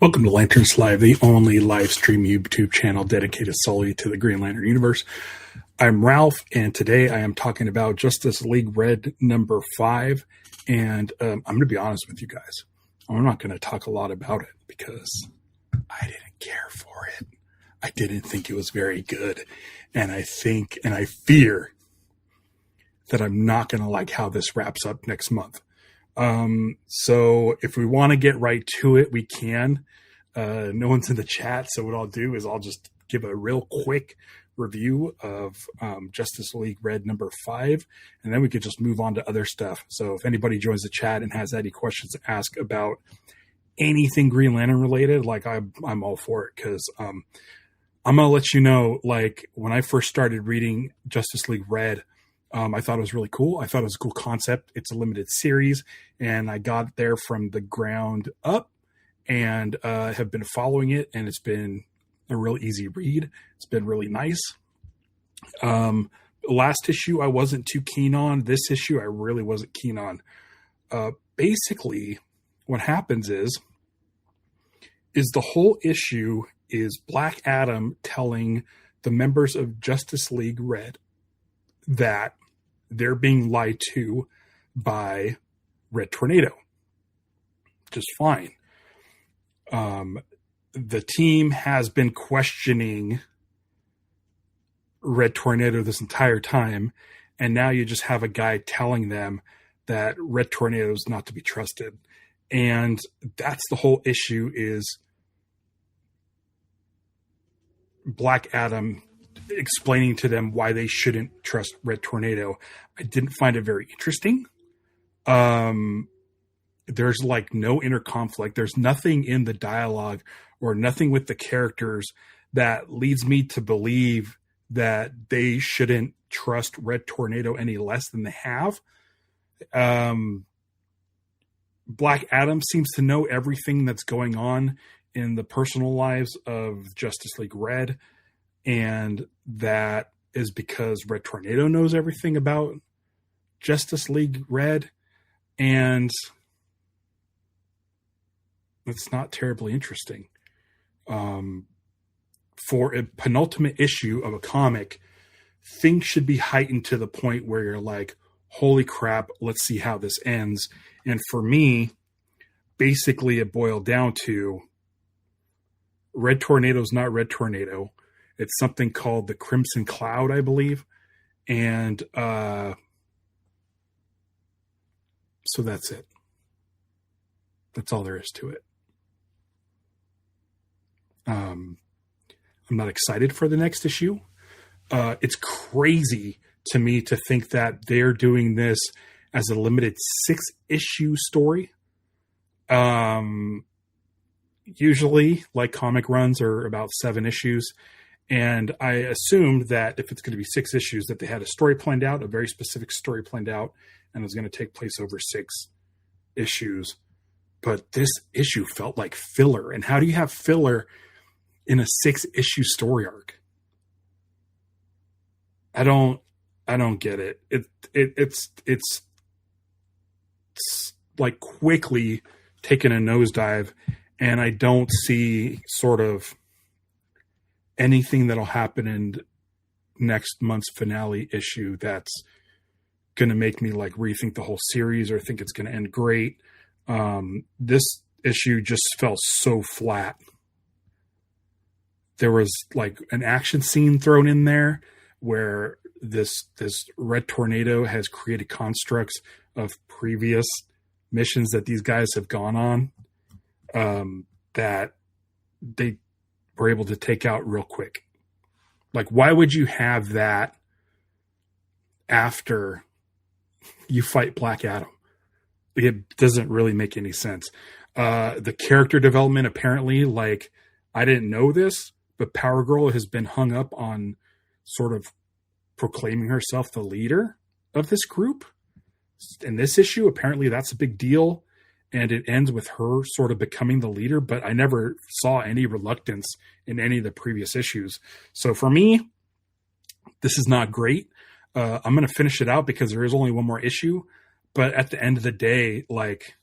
Welcome to Lanterns Live, the only live stream YouTube channel dedicated solely to the Green Lantern universe. I'm Ralph, and today I am talking about Justice League Red number 5. And I'm going to be honest with you guys. I'm not going to talk a lot about it because I didn't care for it. I didn't think it was very good. And I fear that I'm not going to like how this wraps up next month. So if we want to get right to it, we can. No one's in the chat, so what I'll do is I'll just give a real quick review of Justice League Red number 5, and then we could just move on to other stuff. So if anybody joins the chat and has any questions to ask about anything Green Lantern related, like I'm all for it, because I'm gonna let you know, like, when I first started reading Justice League Red, I thought it was really cool. I thought it was a cool concept. It's a limited series, and I got there from the ground up and have been following it, and it's been a real easy read. It's been really nice. Last issue I wasn't too keen on. This issue I really wasn't keen on. Basically, what happens is the whole issue is Black Adam telling the members of Justice League Red that they're being lied to by Red Tornado. Just fine. The team has been questioning Red Tornado this entire time, and now you just have a guy telling them that Red Tornado is not to be trusted. And that's the whole issue, is Black Adam explaining to them why they shouldn't trust Red Tornado. I didn't find it very interesting. There's like no inner conflict. There's nothing in the dialogue or nothing with the characters that leads me to believe that they shouldn't trust Red Tornado any less than they have. Black Adam seems to know everything that's going on in the personal lives of Justice League Red, and that is because Red Tornado knows everything about Justice League Red, and it's not terribly interesting. For a penultimate issue of a comic, things should be heightened to the point where you're like, holy crap, let's see how this ends. And for me, basically it boiled down to Red Tornado's not Red Tornado. It's something called the Crimson Cloud, I believe. And so that's it. That's all there is to it. I'm not excited for the next issue. It's crazy to me to think that they're doing this as a limited 6-issue story. Usually, like, comic runs are about 7 issues. And I assumed that if it's going to be 6 issues, that they had a story planned out, a very specific story planned out, and it was going to take place over 6 issues. But this issue felt like filler. And how do you have filler in a 6-issue story arc? I don't get it. It's like quickly taking a nosedive, and I don't see sort of anything that'll happen in next month's finale issue that's going to make me like rethink the whole series or think it's going to end great. This issue just felt so flat. There was like an action scene thrown in there where this Red Tornado has created constructs of previous missions that these guys have gone on, that they were able to take out real quick. Like, why would you have that after you fight Black Adam? It doesn't really make any sense. The character development, apparently, like, I didn't know this, but Power Girl has been hung up on sort of proclaiming herself the leader of this group. In this issue, apparently that's a big deal, and it ends with her sort of becoming the leader, but I never saw any reluctance in any of the previous issues. So for me, this is not great. I'm going to finish it out because there is only one more issue, but at the end of the day, like,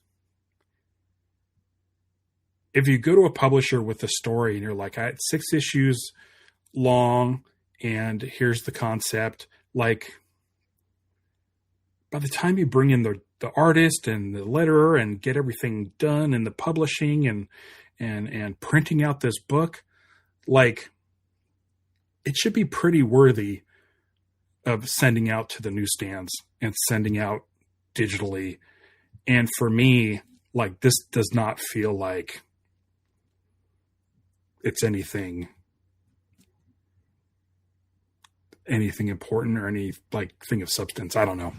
if you go to a publisher with a story and you're like, I had 6 issues long and here's the concept, like by the time you bring in the artist and the letterer and get everything done and the publishing and printing out this book, like it should be pretty worthy of sending out to the newsstands and sending out digitally. And for me, like, this does not feel like it's anything important or any like thing of substance. I don't know.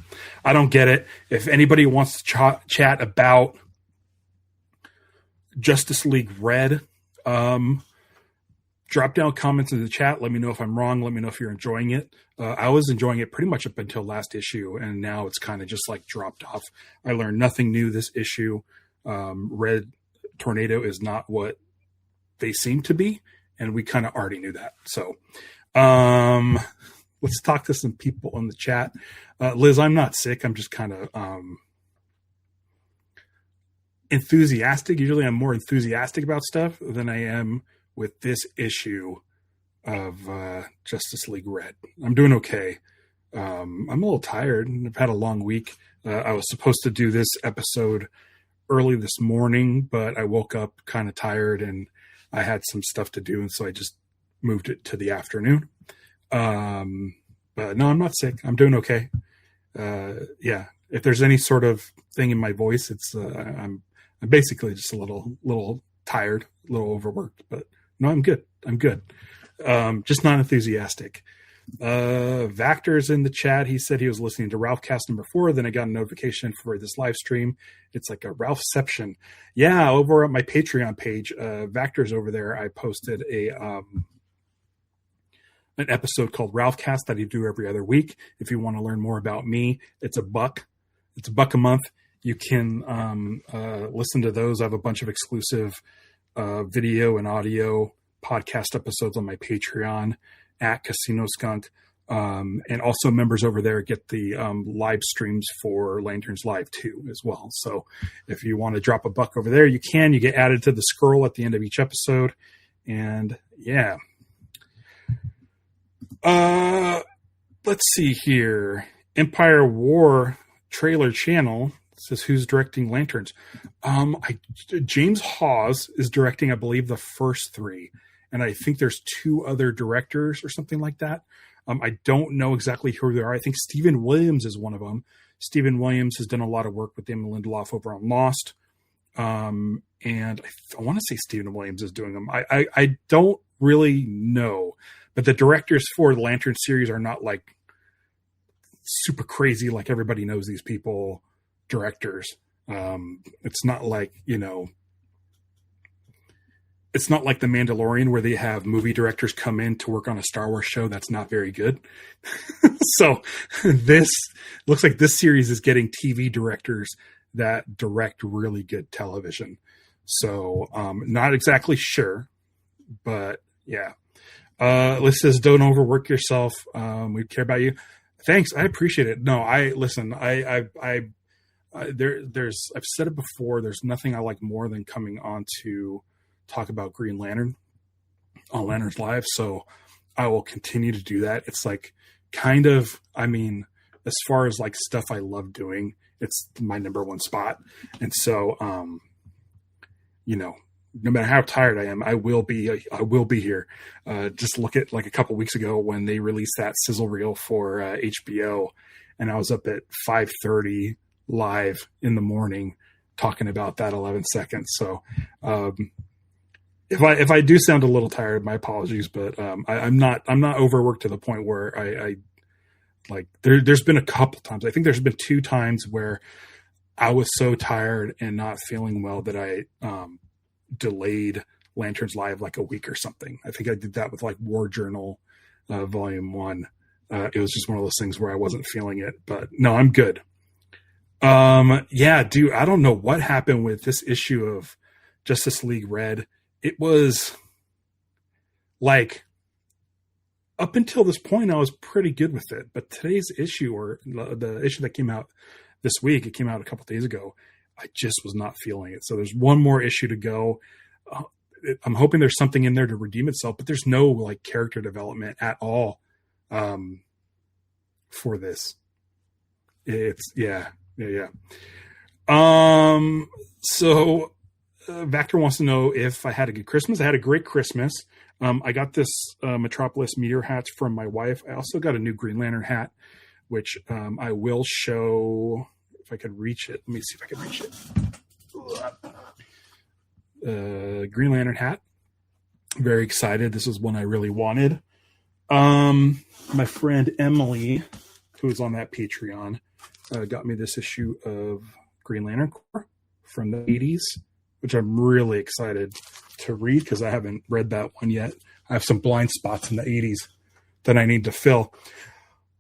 I don't get it. If anybody wants to chat about Justice League Red, drop down comments in the chat. Let me know if I'm wrong. Let me know if you're enjoying it. I was enjoying it pretty much up until last issue, and now it's kind of just like dropped off. I learned nothing new this issue. Red Tornado is not what they seem to be, and we kind of already knew that. So let's talk to some people in the chat. Liz, I'm not sick. I'm just kind of enthusiastic. Usually I'm more enthusiastic about stuff than I am with this issue of Justice League Red. I'm doing okay. I'm a little tired. I've had a long week. I was supposed to do this episode early this morning, but I woke up kind of tired and I had some stuff to do, and so I just moved it to the afternoon. But no, I'm not sick. I'm doing okay. Yeah, if there's any sort of thing in my voice, it's I'm basically just a little tired, a little overworked, but no, I'm good. I'm good. Just not enthusiastic. Vactor's in the chat. He said he was listening to Ralphcast number 4. Then I got a notification for this live stream. It's like a Ralphception. Yeah, over at my Patreon page, Vactor's over there. I posted an episode called Ralphcast that I do every other week. If you want to learn more about me, it's $1. It's $1 a month. You can listen to those. I have a bunch of exclusive video and audio podcast episodes on my Patreon at CasinoSkunk. And also members over there get the live streams for Lanterns Live too as well. So if you want to drop $1 over there, you can. You get added to the scroll at the end of each episode. And yeah. Let's see here. Empire War trailer channel says who's directing Lanterns. James Hawes is directing, I believe, the first 3. And I think there's 2 other directors or something like that. I don't know exactly who they are. I think Stephen Williams is one of them. Stephen Williams has done a lot of work with Damon Lindelof over on Lost. And I want to say Stephen Williams is doing them. I don't really know. But the directors for the Lantern series are not like super crazy, like everybody knows these people directors. It's not like, it's not like The Mandalorian where they have movie directors come in to work on a Star Wars show that's not very good. So this looks like this series is getting TV directors that direct really good television. So not exactly sure, but yeah. Liz says, don't overwork yourself. We care about you. Thanks. I appreciate it. No, listen, I've said it before. There's nothing I like more than coming on to talk about Green Lantern on Lanterns Live. So I will continue to do that. It's like kind of, as far as like stuff I love doing, it's my number 1 spot. And so, no matter how tired I am, I will be here. Just look at like a couple weeks ago when they released that sizzle reel for HBO, and I was up at 5:30 live in the morning talking about that 11 seconds. So if I do sound a little tired, my apologies, but I'm not overworked to the point where I like there's been a couple times. I think there's been 2 times where I was so tired and not feeling well that I delayed Lanterns Live like a week or something. I think I did that with like War Journal Volume 1. It was just one of those things where I wasn't feeling it, but no, I'm good. Yeah, dude, I don't know what happened with this issue of Justice League Red. It was like up until this point, I was pretty good with it, but today's issue, or the issue that came out this week, it came out a couple days ago, I just was not feeling it. So there's one more issue to go. I'm hoping there's something in there to redeem itself, but there's no like character development at all for this. It's yeah. So Vactor wants to know if I had a good Christmas. I had a great Christmas. I got this Metropolis Meteor hat from my wife. I also got a new Green Lantern hat, which I will show if I could reach it. Let me see if I can reach it. Green Lantern hat. Very excited. This is one I really wanted. My friend Emily, who is on that Patreon, got me this issue of Green Lantern Corps from the 80s, which I'm really excited to read because I haven't read that one yet. I have some blind spots in the 80s that I need to fill.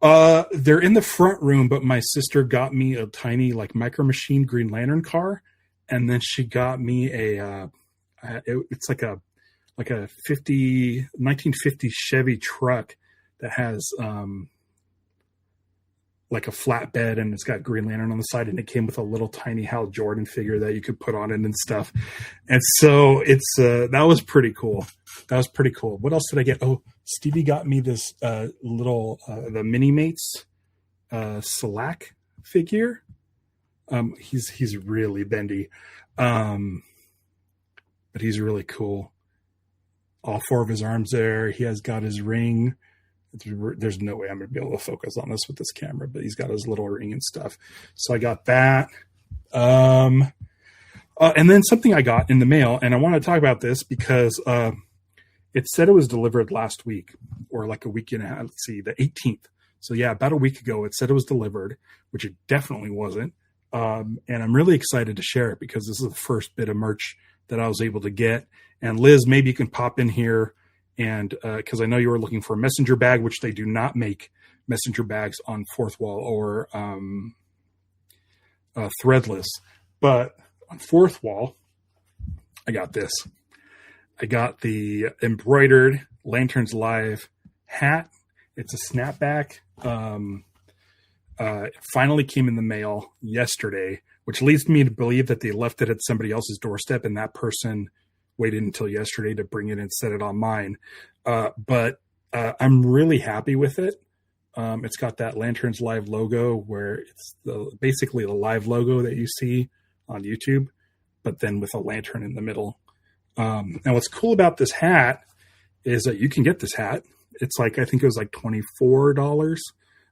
They're in the front room, but my sister got me a tiny like Micro Machine Green Lantern car, and then she got me it's like a 1950 Chevy truck that has like a flatbed, and it's got Green Lantern on the side, and it came with a little tiny Hal Jordan figure that you could put on it and stuff. And so it's that was pretty cool. What else did I get? Oh, Stevie got me this little the Mini Mates Selak figure. He's really bendy, but he's really cool. All four of his arms there. He has got his ring. There's no way I'm going to be able to focus on this with this camera, but he's got his little ring and stuff. So I got that. And then something I got in the mail, and I want to talk about this because it said it was delivered last week or like a week and a half. Let's see, the 18th. So yeah, about a week ago, it said it was delivered, which it definitely wasn't. And I'm really excited to share it because this is the first bit of merch that I was able to get. And Liz, maybe you can pop in here. And because I know you were looking for a messenger bag, which they do not make messenger bags on Fourth Wall or Threadless. But on Fourth Wall, I got this. I got the embroidered Lanterns Live hat. It's a snapback. It finally came in the mail yesterday, which leads me to believe that they left it at somebody else's doorstep, and that person waited until yesterday to bring it and set it on mine. But I'm really happy with it. It's got that Lanterns Live logo where it's basically the live logo that you see on YouTube, but then with a lantern in the middle. And what's cool about this hat is that you can get this hat. It's like, I think it was like $24.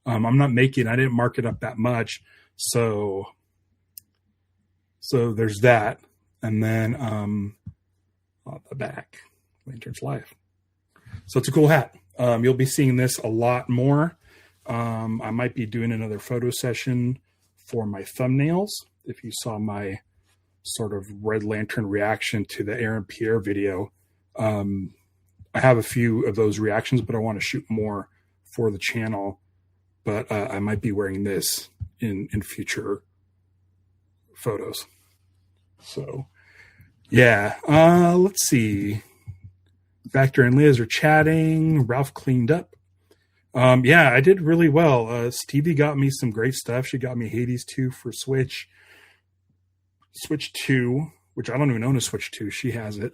I didn't mark it up that much. So there's that. And then on the back, Lanterns Live. So it's a cool hat. You'll be seeing this a lot more. I might be doing another photo session for my thumbnails. If you saw my sort of Red Lantern reaction to the Aaron Pierre video, I have a few of those reactions, but I want to shoot more for the channel. But I might be wearing this in future photos. So yeah, let's see. Vactor and Liz are chatting. Ralph cleaned up. Yeah, I did really well. Stevie got me some great stuff. She got me Hades 2 for Switch 2, which I don't even own a Switch 2. She has it.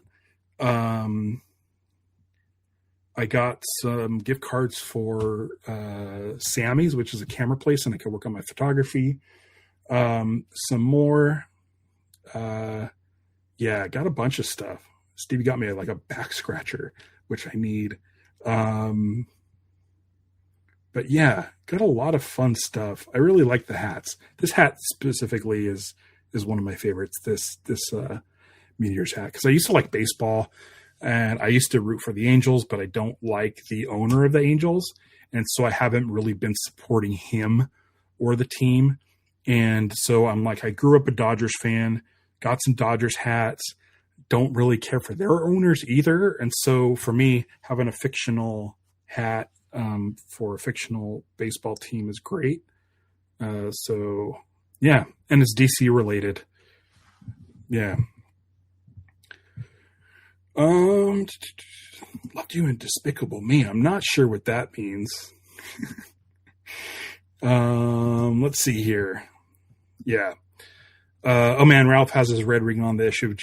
I got some gift cards for Sammy's, which is a camera place, and I could work on my photography. Some more. Yeah, I got a bunch of stuff. Stevie got me like a back scratcher, which I need. But yeah, got a lot of fun stuff. I really like the hats. This hat specifically is one of my favorites. This Meteors hat, because I used to like baseball and I used to root for the Angels, but I don't like the owner of the Angels, and so I haven't really been supporting him or the team. And so I'm like, I grew up a Dodgers fan, got some Dodgers hats, don't really care for their owners either. And so for me, having a fictional hat for a fictional baseball team is great. So yeah, and it's DC related. Yeah. Loved You and Despicable Me. I'm not sure what that means. Let's see here. Yeah. Oh man, Ralph has his red ring on the issue of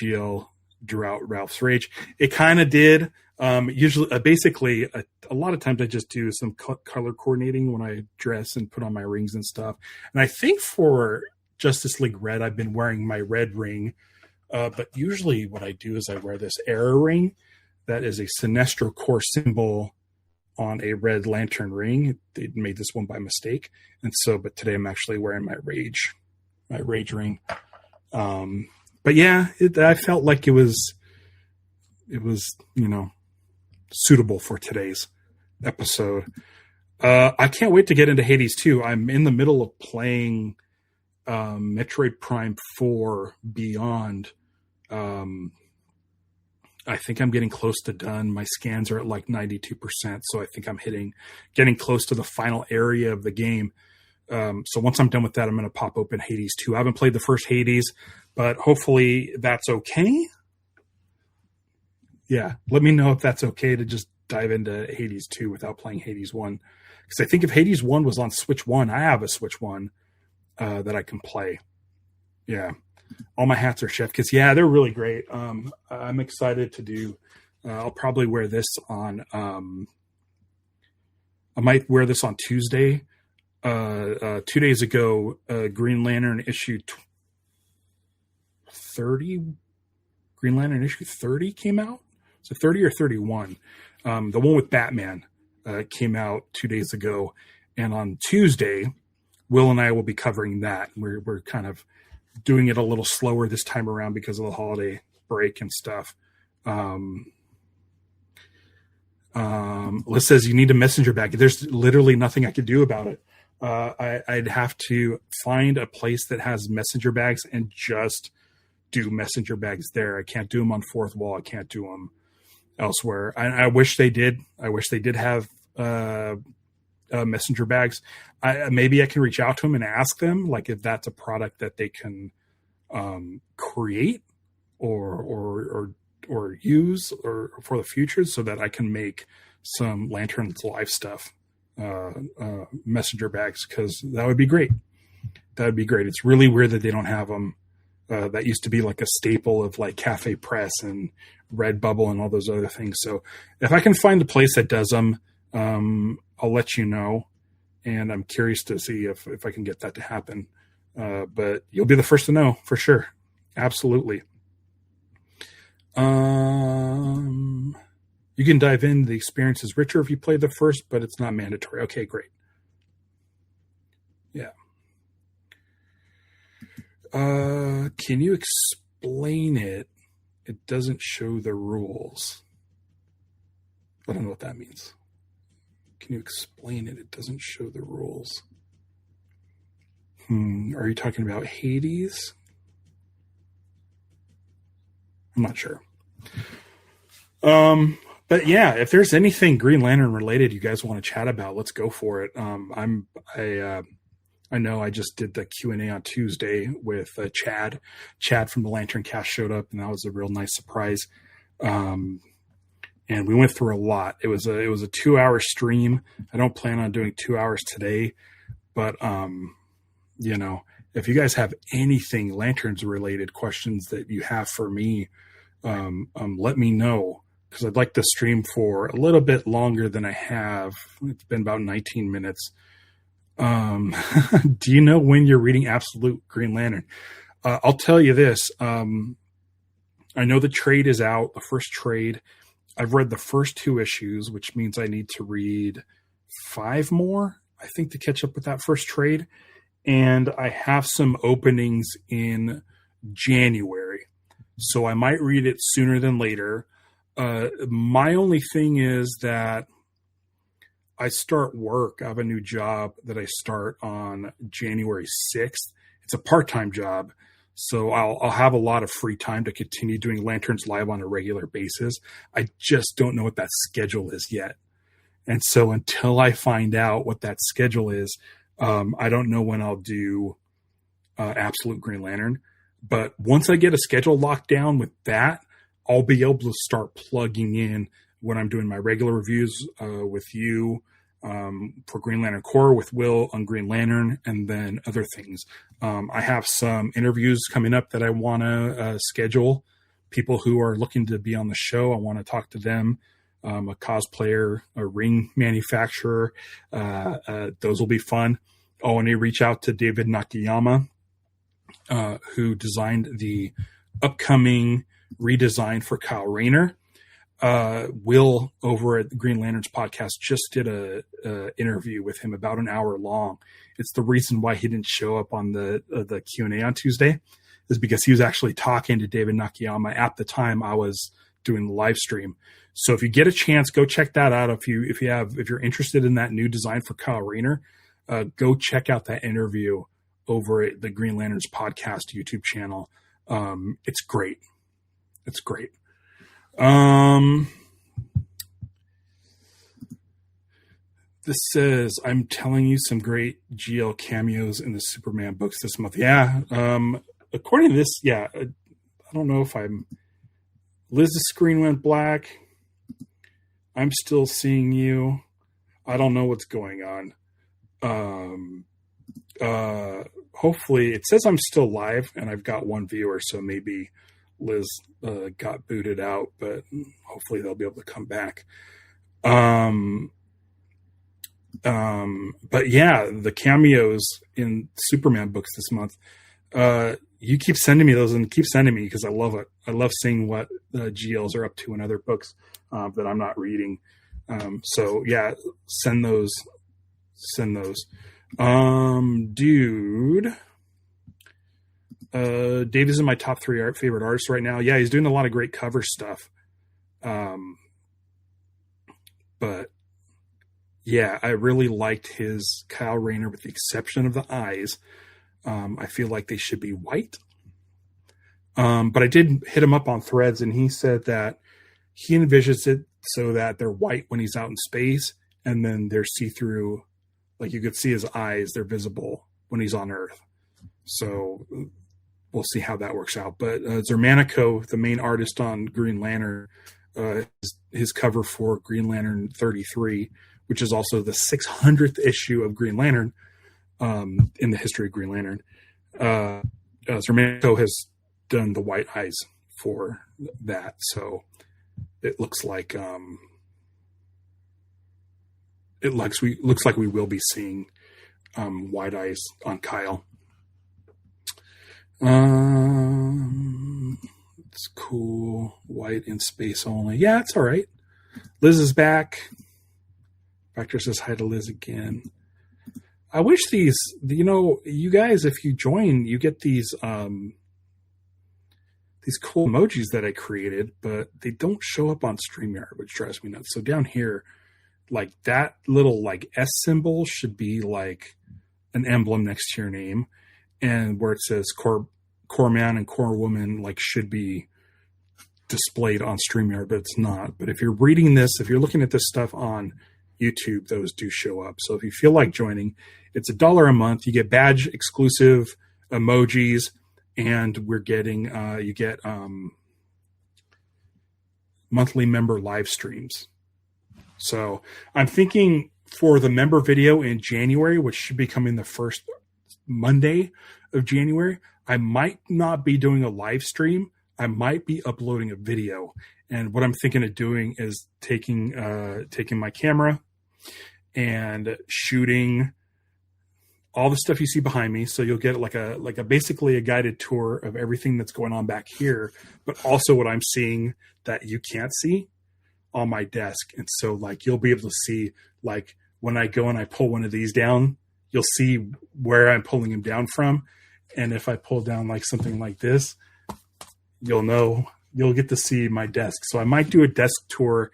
drew out Ralph's Rage. It kind of did. Usually, basically, a lot of times I just do some color coordinating when I dress and put on my rings and stuff. And I think for Justice League Red, I've been wearing my red ring. But usually what I do is I wear this error ring that is a Sinestro Corps symbol on a red lantern ring. They made this one by mistake. And so, but today I'm actually wearing my rage ring. But yeah, I felt like it was, suitable for today's episode. I can't wait to get into Hades 2. I'm in the middle of playing Metroid Prime 4 Beyond. I think I'm getting close to done. My scans are at like 92%. So I think I'm getting close to the final area of the game. So once I'm done with that, I'm going to pop open Hades 2. I haven't played the first Hades, but hopefully that's okay. Yeah, let me know if that's okay to just dive into Hades 2 without playing Hades 1. Because I think if Hades 1 was on Switch 1, I have a Switch 1 that I can play. Yeah, all my hats are chef because, yeah, they're really great. I'm excited to do. I'll probably wear this on. I might wear this on Tuesday. 2 days ago, Green Lantern issue 30. Green Lantern issue 30 came out. So 30 or 31. The one with Batman came out 2 days ago. And on Tuesday, Will and I will be covering that. We're kind of doing it a little slower this time around because of the holiday break and stuff. Liz says you need a messenger bag. There's literally nothing I could do about it. I'd have to find a place that has messenger bags and just do messenger bags there. I can't do them on Fourth Wall. I can't do them elsewhere. I wish they did. I wish they did have messenger bags. Maybe I can reach out to them and ask them, like, if that's a product that they can create or use or for the future, so that I can make some Lanterns Live stuff, messenger bags, because that would be great. That would be great. It's really weird that they don't have them. That used to be like a staple of like Cafe Press and Redbubble and all those other things. So if I can find a place that does them, I'll let you know. And I'm curious to see if I can get that to happen. But you'll be the first to know for sure. Absolutely. You can dive in. The experience is richer if you play the first, but it's not mandatory. Okay, great. Yeah. Can you explain it? It doesn't show the rules. I don't know what that means. Can you explain it? It doesn't show the rules. Are you talking about Hades? I'm not sure. But yeah, if there's anything Green Lantern related you guys want to chat about, let's go for it. I know I just did the Q&A on Tuesday with Chad. Chad from the Lantern Cast showed up, and that was a real nice surprise. And we went through a lot. It was a 2-hour stream. I don't plan on doing 2 hours today, but if you guys have anything Lanterns related questions that you have for me, let me know, because I'd like to stream for a little bit longer than I have. It's been about 19 minutes. Do you know when you're reading Absolute Green Lantern? I'll tell you this. I know the trade is out, the first trade. I've read the first 2 issues, which means I need to read 5 more, I think, to catch up with that first trade. And I have some openings in January, so I might read it sooner than later. My only thing is that I start work. I have a new job that I start on January 6th. It's a part-time job, so I'll have a lot of free time to continue doing Lanterns Live on a regular basis. I just don't know what that schedule is yet. And so until I find out what that schedule is, I don't know when I'll do Absolute Green Lantern. But once I get a schedule locked down with that, I'll be able to start plugging in when I'm doing my regular reviews with you for Green Lantern Corps, with Will on Green Lantern, and then other things. I have some interviews coming up that I want to schedule people who are looking to be on the show, I want to talk to them. A cosplayer, a ring manufacturer, those will be fun. Oh, and you reach out to David Nakayama, who designed the upcoming redesign for Kyle Rayner. Will over at the Green Lanterns podcast just did a interview with him about an hour long. It's the reason why he didn't show up on the Q&A on Tuesday, is because he was actually talking to David Nakayama at the time I was doing the live stream. So if you get a chance, go check that out. If you're interested in that new design for Kyle Rayner, go check out that interview over at the Green Lanterns podcast YouTube channel. It's great. It's great. This says, I'm telling you some great GL cameos in the Superman books this month. Yeah. According to this, yeah, I don't know if Liz's screen went black. I'm still seeing you. I don't know what's going on. Hopefully it says I'm still live and I've got one viewer, so maybe Liz got booted out, but hopefully they'll be able to come back. But yeah, the cameos in Superman books this month. You keep sending me those and keep sending me, because I love it. I love seeing what GLs are up to in other books that I'm not reading. So yeah, send those. Dude. Dave is in my top 3 favorite artists right now. Yeah, he's doing a lot of great cover stuff. But yeah, I really liked his Kyle Rayner, with the exception of the eyes. I feel like they should be white. But I did hit him up on Threads, and he said that he envisions it so that they're white when he's out in space, and then they're see-through, like you could see his eyes, they're visible when he's on Earth. So we'll see how that works out. But Zermanico, the main artist on Green Lantern, his cover for Green Lantern 33, which is also the 600th issue of Green Lantern in the history of Green Lantern. Zermanico has done the white eyes for that. So it looks like we will be seeing white eyes on Kyle. It's cool. White in space only. Yeah, it's all right. Liz is back. Factor says hi to Liz again. I wish these, you guys, if you join, you get these cool emojis that I created, but they don't show up on StreamYard, which drives me nuts. So down here, like that little S symbol should be like an emblem next to your name, and where it says core man and core woman should be displayed on StreamYard, but it's not. But if you're reading this, if you're looking at this stuff on YouTube, those do show up. So if you feel like joining, it's $1 a month. You get badge exclusive emojis, and we're getting you get monthly member live streams. So I'm thinking for the member video in January, which should be coming the first Monday of January, I might not be doing a live stream. I might be uploading a video. And what I'm thinking of doing is taking my camera and shooting all the stuff you see behind me. So you'll get like a basically a guided tour of everything that's going on back here, but also what I'm seeing that you can't see on my desk. And so you'll be able to see, when I go and I pull one of these down, you'll see where I'm pulling him down from. And if I pull down something like this, you'll get to see my desk. So I might do a desk tour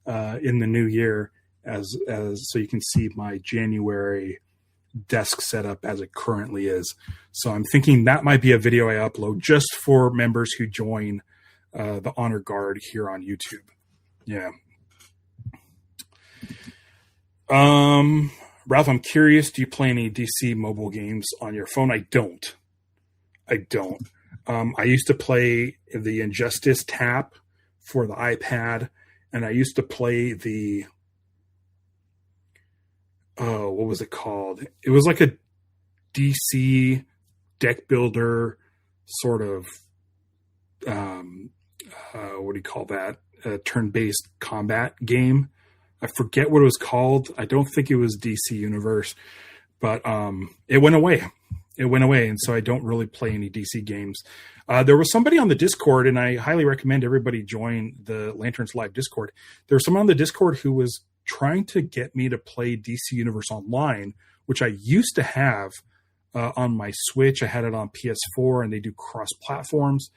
in the new year as so you can see my January desk setup as it currently is. So I'm thinking that might be a video I upload just for members who join the Honor Guard here on YouTube. Yeah. Ralph, I'm curious, do you play any DC mobile games on your phone? I don't. I used to play the Injustice Tap for the iPad, and I used to play the what was it called? It was like a DC deck builder sort of what do you call that? A turn-based combat game. I forget what it was called. I don't think it was DC Universe, but it went away. It went away, and so I don't really play any DC games. There was somebody on the Discord, and I highly recommend everybody join the Lanterns Live Discord. There was someone on the Discord who was trying to get me to play DC Universe Online, which I used to have on my Switch. I had it on PS4, and they do cross-platforms.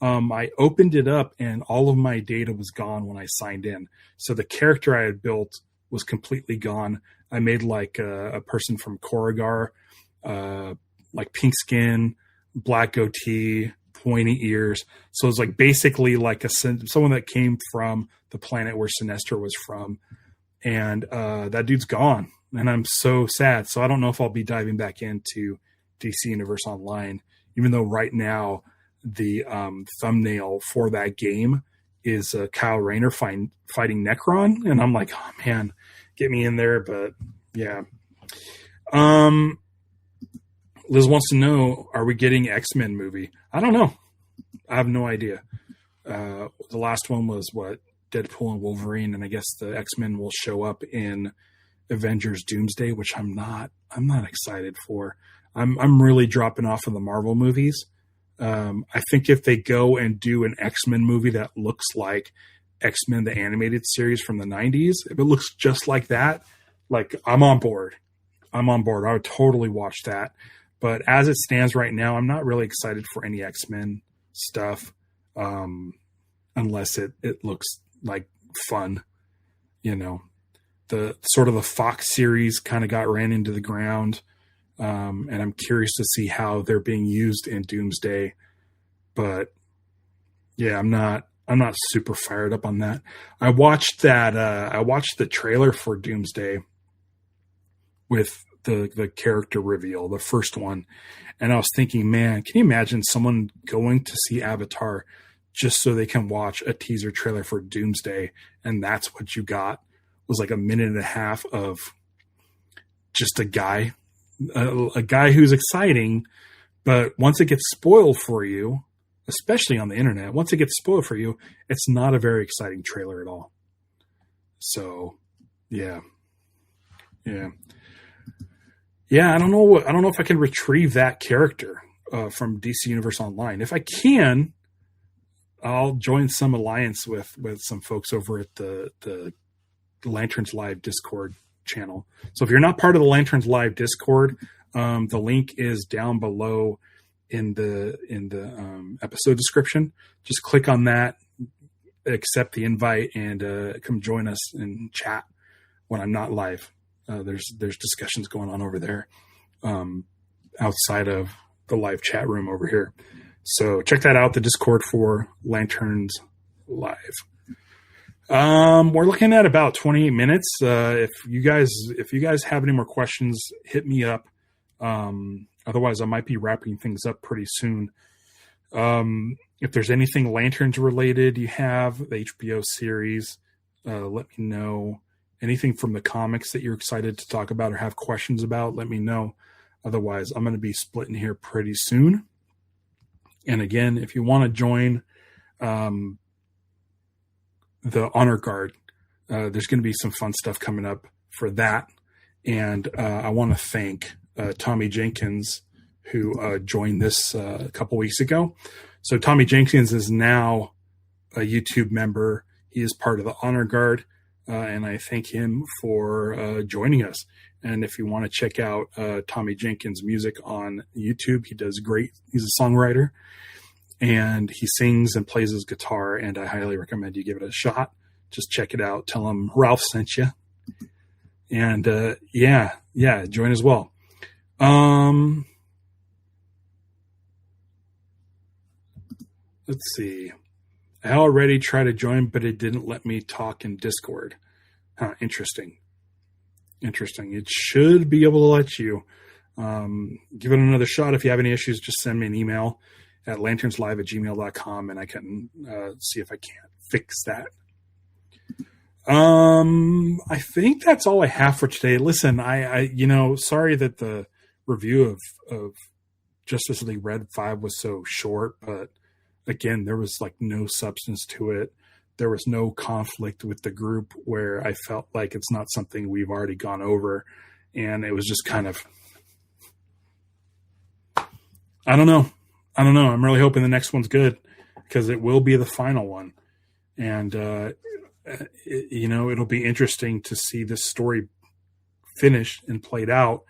I opened it up, and all of my data was gone when I signed in. So the character I had built was completely gone. I made like a person from Korrigar, like pink skin, black goatee, pointy ears. So it's like basically like someone that came from the planet where Sinestro was from. And that dude's gone. And I'm so sad. So I don't know if I'll be diving back into DC Universe Online, even though right now the thumbnail for that game is Kyle Rayner fighting Necron. And I'm like, oh man, get me in there. But yeah. Liz wants to know, are we getting X-Men movie? I don't know. I have no idea. The last one was what? Deadpool and Wolverine, and I guess the X-Men will show up in Avengers Doomsday, which I'm not excited for. I'm really dropping off of the Marvel movies. I think if they go and do an X-Men movie that looks like X-Men the animated series from the 90s, if it looks just like that, like I'm on board. I would totally watch that. But as it stands right now, I'm not really excited for any X-Men stuff, unless it looks like fun. You know, the sort of the Fox series kind of got ran into the ground, and I'm curious to see how they're being used in Doomsday. But yeah, I'm not super fired up on that. I watched the trailer for Doomsday with the character reveal, the first one, and I was thinking, man, can you imagine someone going to see Avatar just so they can watch a teaser trailer for Doomsday, and that's what you got? Was like a minute and a half of just a guy who's exciting, but once it gets spoiled for you, especially on the internet, once it gets spoiled for you, it's not a very exciting trailer at all. So yeah. I don't know if I can retrieve that character from DC Universe Online. If I can, I'll join some alliance with some folks over at the Lanterns Live Discord channel. So if you're not part of the Lanterns Live Discord, the link is down below in the episode description. Just click on that, accept the invite, and come join us and chat when I'm not live. There's discussions going on over there outside of the live chat room over here. So check that out, the Discord for Lanterns Live. We're looking at about 28 minutes. If you guys have any more questions, hit me up. Otherwise, I might be wrapping things up pretty soon. If there's anything Lanterns related you have, the HBO series, let me know. Anything from the comics that you're excited to talk about or have questions about, let me know. Otherwise, I'm going to be splitting here pretty soon. And again, if you want to join the Honor Guard, there's going to be some fun stuff coming up for that. And I want to thank Tommy Jenkins, who joined this a couple weeks ago. So Tommy Jenkins is now a YouTube member. He is part of the Honor Guard. And I thank him for joining us. And if you want to check out Tommy Jenkins' music on YouTube, he does great. He's a songwriter, and he sings and plays his guitar, and I highly recommend you give it a shot. Just check it out. Tell him Ralph sent you. And join as well. Let's see. I already tried to join, but it didn't let me talk in Discord. Interesting. It should be able to let you. Give it another shot. If you have any issues, just send me an email at lanternslive@gmail.com, and I can see if I can't fix that. I think that's all I have for today. Listen, I sorry that the review of Justice League Red 5 was so short, but again, there was like no substance to it. There was no conflict with the group where I felt like it's not something we've already gone over. And it was just kind of, I don't know. I'm really hoping the next one's good because it will be the final one. And, it'll be interesting to see this story finished and played out.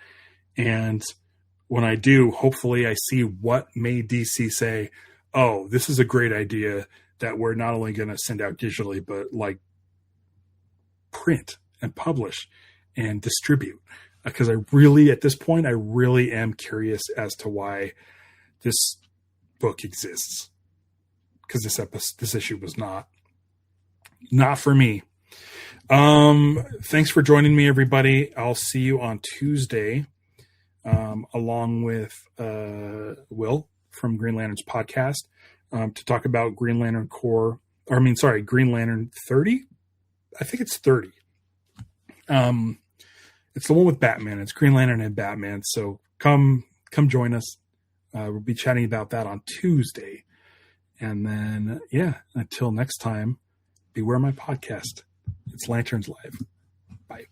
And when I do, hopefully I see what made DC say, oh, this is a great idea that we're not only going to send out digitally, but like print and publish and distribute. Because I really, at this point, I really am curious as to why this book exists. Because this issue was not for me. Thanks for joining me, everybody. I'll see you on Tuesday, along with Will from Green Lantern's podcast, to talk about Green Lantern Green Lantern 30. I think it's 30. It's the one with Batman. It's Green Lantern and Batman. So come join us. We'll be chatting about that on Tuesday. And then, until next time, beware my podcast. It's Lanterns Live. Bye.